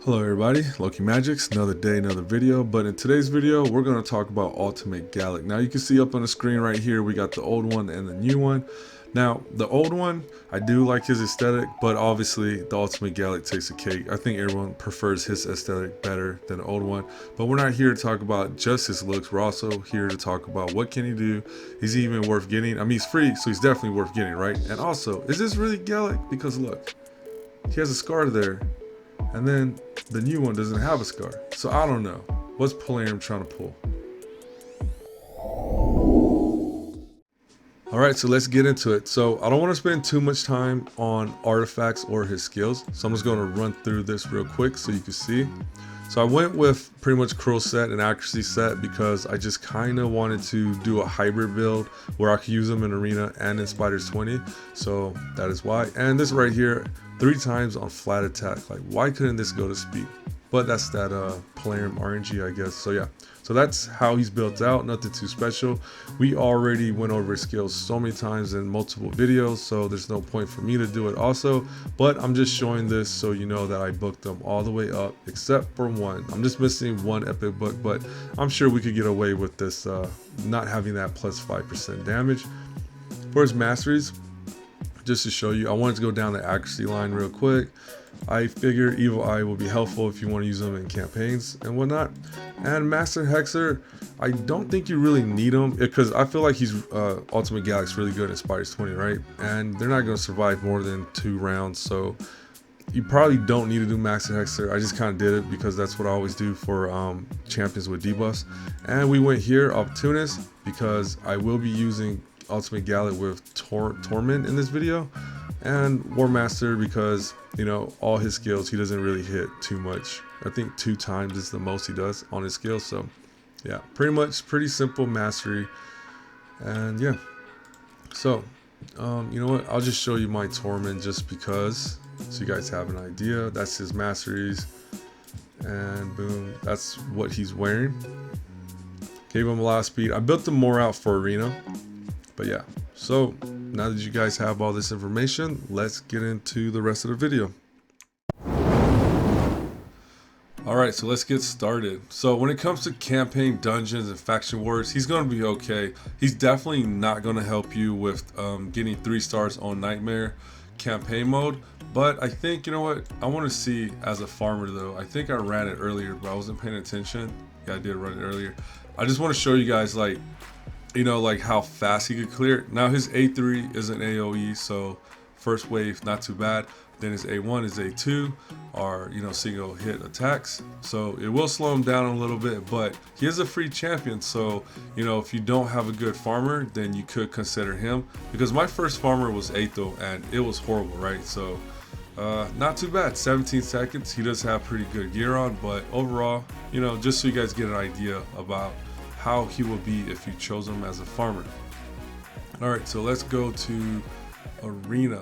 Hello everybody, Loki Magics, another day, another video, but in today's video, we're going to talk about Ultimate Galek. Now you can see up on the screen right here, we got the old one and the new one. Now, the old one, I do like his aesthetic, but obviously the Ultimate Galek takes a cake. I think everyone prefers his aesthetic better than the old one, but we're not here to talk about just his looks. We're also here to talk about what can he do. Is he even worth getting? I mean, he's free, so he's definitely worth getting, right? And also, is this really Galek? Because look, he has a scar there. And then the new one doesn't have a scar. So I don't know. What's Polarium trying to pull? Alright, so let's get into it. So I don't want to spend too much time on artifacts or his skills. So I'm just going to run through this real quick so you can see. So I went with pretty much Cruel set and Accuracy set because I just kind of wanted to do a hybrid build where I could use them in Arena and in Spiders 20. So that is why. And this right here, 3 times on flat attack. Like, why couldn't this go to speed? But that's that Polarium RNG, I guess. So yeah, so that's how he's built out. Nothing too special. We already went over his skills so many times in multiple videos, so there's no point for me to do it also. But I'm just showing this so you know that I booked them all the way up except for one. I'm just missing one epic book, but I'm sure we could get away with this not having that plus 5% damage. For his masteries, just to show you, I wanted to go down the accuracy line real quick. I figure Evil Eye will be helpful if you want to use them in campaigns and whatnot. And Master Hexer, I don't think you really need him because I feel like he's Ultimate Galek's really good in Spiders 20, right? And they're not going to survive more than 2 rounds, so you probably don't need to do Master Hexer. I just kind of did it because that's what I always do for champions with debuffs. And we went here, Opportunist, because I will be using Ultimate Galek with Tormin in this video, and War Master because, you know, all his skills he doesn't really hit too much. I think 2 times is the most he does on his skills. So yeah, pretty simple mastery. And yeah, so you know what, I'll just show you my Tormin just because, so you guys have an idea. That's his masteries, and boom, that's what he's wearing. Gave him a lot of speed. I built him more out for Arena. But yeah, so now that you guys have all this information, let's get into the rest of the video. Alright, so let's get started. So when it comes to campaign, dungeons, and faction wars, he's going to be okay. He's definitely not going to help you with getting 3 stars on Nightmare campaign mode. But I think, you know what, I want to see as a farmer though. I think I ran it earlier, but I wasn't paying attention. Yeah, I did run it earlier. I just want to show you guys, like, you know, like how fast he could clear it. Now his A3 is an AoE, so first wave not too bad. Then his A1 is A2, are, you know, single hit attacks, so it will slow him down a little bit, but he is a free champion. So, you know, if you don't have a good farmer, then you could consider him, because my first farmer was Aetho and it was horrible, right? So not too bad. 17 seconds. He does have pretty good gear on, but overall, you know, just so you guys get an idea about how he will be if you chose him as a farmer. Alright, so let's go to Arena.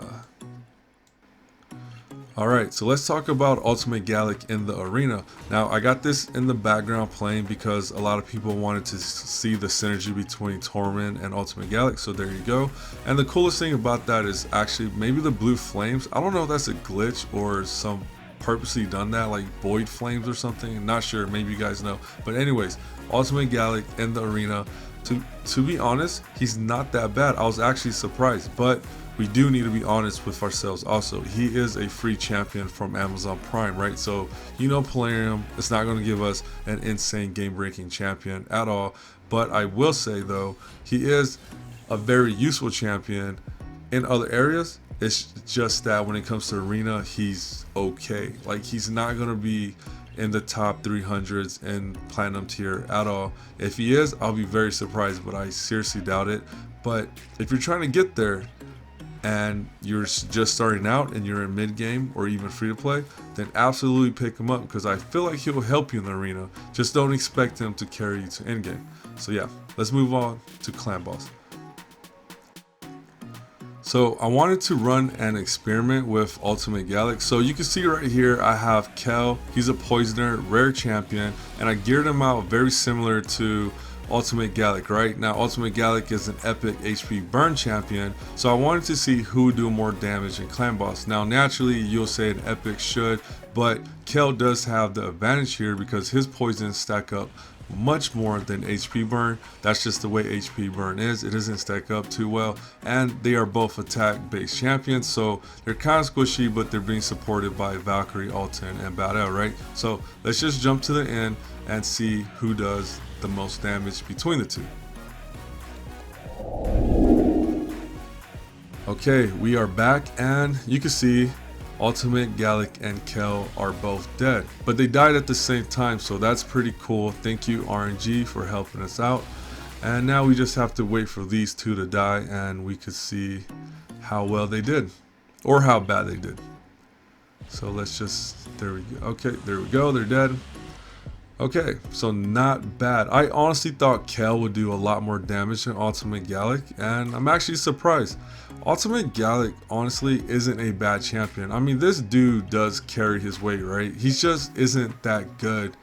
Alright, so let's talk about Ultimate Galek in the Arena. Now, I got this in the background playing because a lot of people wanted to see the synergy between Tormin and Ultimate Galek, so there you go. And the coolest thing about that is actually maybe the blue flames. I don't know if that's a glitch or some purposely done that, like void flames or something. I'm not sure, maybe you guys know. But anyways, Ultimate Galek in the Arena, to be honest, he's not that bad. I was actually surprised, but we do need to be honest with ourselves also. He is a free champion from Amazon Prime, right? So, you know, Polarium, it's not going to give us an insane game-breaking champion at all. But I will say though, he is a very useful champion in other areas. It's just that when it comes to Arena, he's okay. Like, he's not going to be in the top 300s in platinum tier at all. If he is, I'll be very surprised, but I seriously doubt it. But if you're trying to get there and you're just starting out and you're in mid game or even free to play, then absolutely pick him up, because I feel like he'll help you in the Arena. Just don't expect him to carry you to end game. So yeah, let's move on to Clan Boss. So I wanted to run an experiment with Ultimate Galek. So you can see right here, I have Kel. He's a poisoner, rare champion, and I geared him out very similar to Ultimate Galek, right? Now Ultimate Galek is an epic HP burn champion, so I wanted to see who would do more damage in Clan Boss. Now naturally you'll say an epic should But Kel does have the advantage here because his poisons stack up much more than HP burn. That's just the way HP burn is. It doesn't stack up too well, and they are both attack based champions, so they're kind of squishy, but they're being supported by Valkyrie, Alton, and Battle, right? So let's just jump to the end and see who does the most damage between the two. Okay, we are back, and you can see Ultimate, Galek, and Kel are both dead, but they died at the same time, so that's pretty cool. Thank you RNG for helping us out. And now we just have to wait for these two to die, and we could see how well they did, or how bad they did. So let's just, there we go. Okay, there we go, they're dead. Okay, so not bad. I honestly thought Kel would do a lot more damage than Ultimate Galek, and I'm actually surprised. Ultimate Galek honestly isn't a bad champion. I mean, this dude does carry his weight, right? He just isn't that good.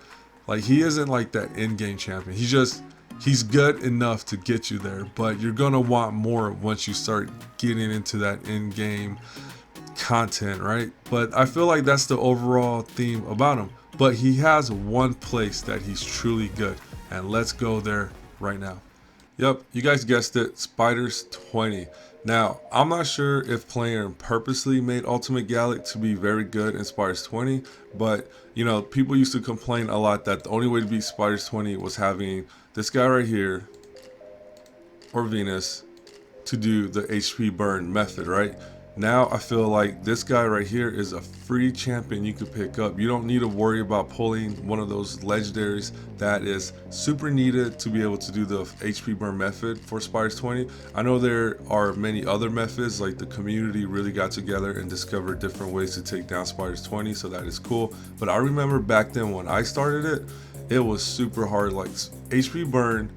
Like, he isn't like that in-game champion. He's good enough to get you there, but you're gonna want more once you start getting into that in-game content, right? But I feel like that's the overall theme about him. But he has one place that he's truly good, and let's go there right now. Yep, you guys guessed it, Spiders 20. Now, I'm not sure if Player purposely made Ultimate Galek to be very good in Spiders 20, but you know, people used to complain a lot that the only way to beat Spiders 20 was having this guy right here, or Venus, to do the HP burn method, right? Now I feel like this guy right here is a free champion you could pick up. You don't need to worry about pulling one of those legendaries that is super needed to be able to do the HP burn method for Spiders 20. I know there are many other methods, like the community really got together and discovered different ways to take down Spiders 20, so that is cool. But I remember back then when I started it, it was super hard. Like HP burn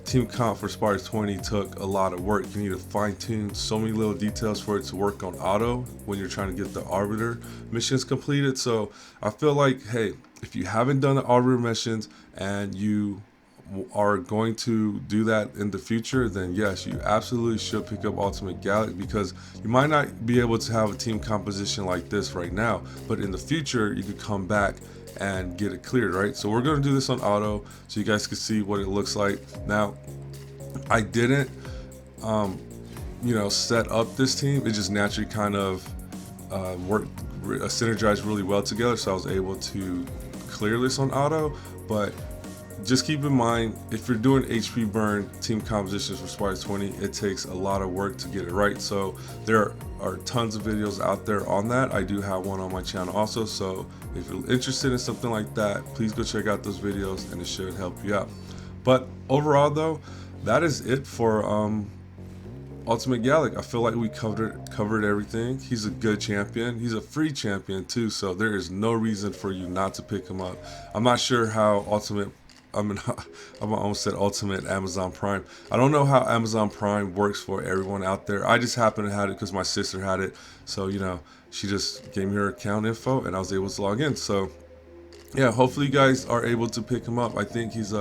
team comp for Spiders 20 took a lot of work. You need to fine tune so many little details for it to work on auto when you're trying to get the Arbiter missions completed. So I feel like, hey, if you haven't done the Arbiter missions and you are going to do that in the future, then yes, you absolutely should pick up Ultimate Galek, because you might not be able to have a team composition like this right now, but in the future you could come back and get it cleared, right? So we're going to do this on auto so you guys can see what it looks like. Now, I didn't you know, set up this team. It just naturally kind of synergized really well together, so I was able to clear this on auto. But just keep in mind, if you're doing HP burn team compositions for Spiders 20, it takes a lot of work to get it right. So there are tons of videos out there on that. I do have one on my channel also, so if you're interested in something like that, please go check out those videos and it should help you out. But overall though, that is it for Ultimate Galek. I feel like we covered everything. He's a good champion. He's a free champion too, so there is no reason for you not to pick him up. I'm not sure how I almost said Ultimate Amazon Prime. I don't know how Amazon Prime works for everyone out there. I just happened to have it because my sister had it. So, you know, she just gave me her account info and I was able to log in. So, yeah, hopefully you guys are able to pick him up. I think he's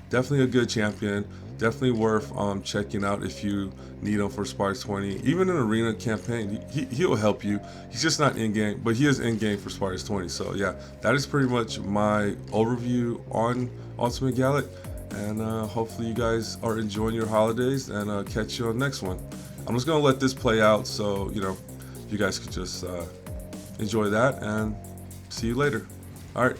definitely a good champion. Definitely worth checking out if you need him for Spiders 20. Even an arena campaign, he'll help you. He's just not in-game, but he is in-game for Spiders 20. So yeah, that is pretty much my overview on Ultimate Galek. And hopefully you guys are enjoying your holidays, and catch you on the next one. I'm just going to let this play out, so, you know, you guys could just enjoy that, and see you later. All right.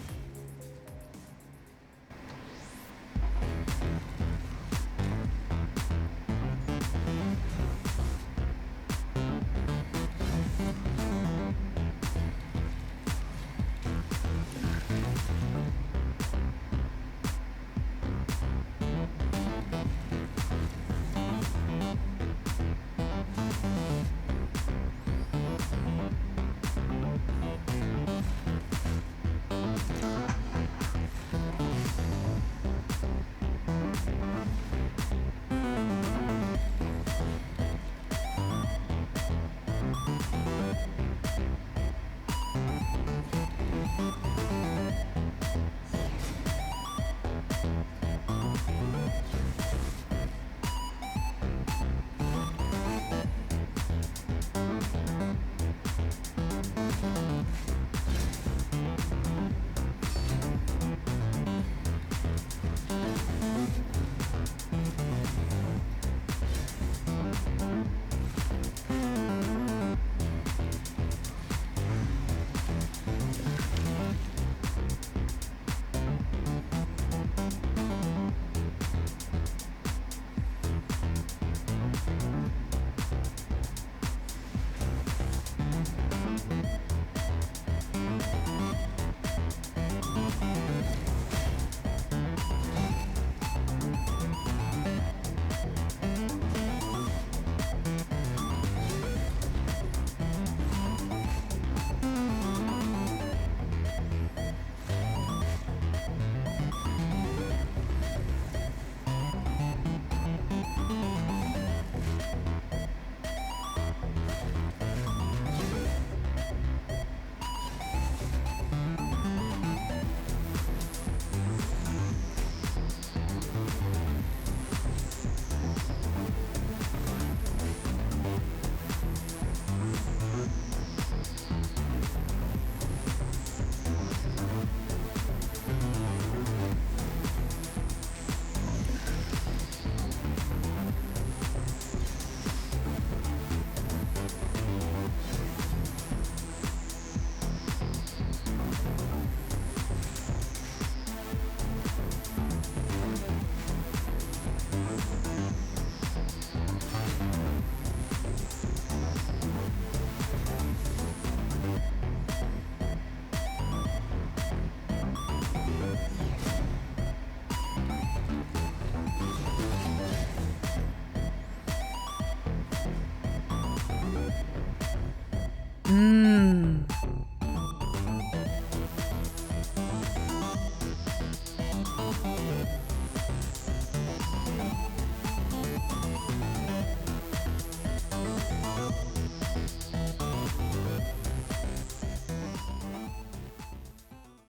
Mmm.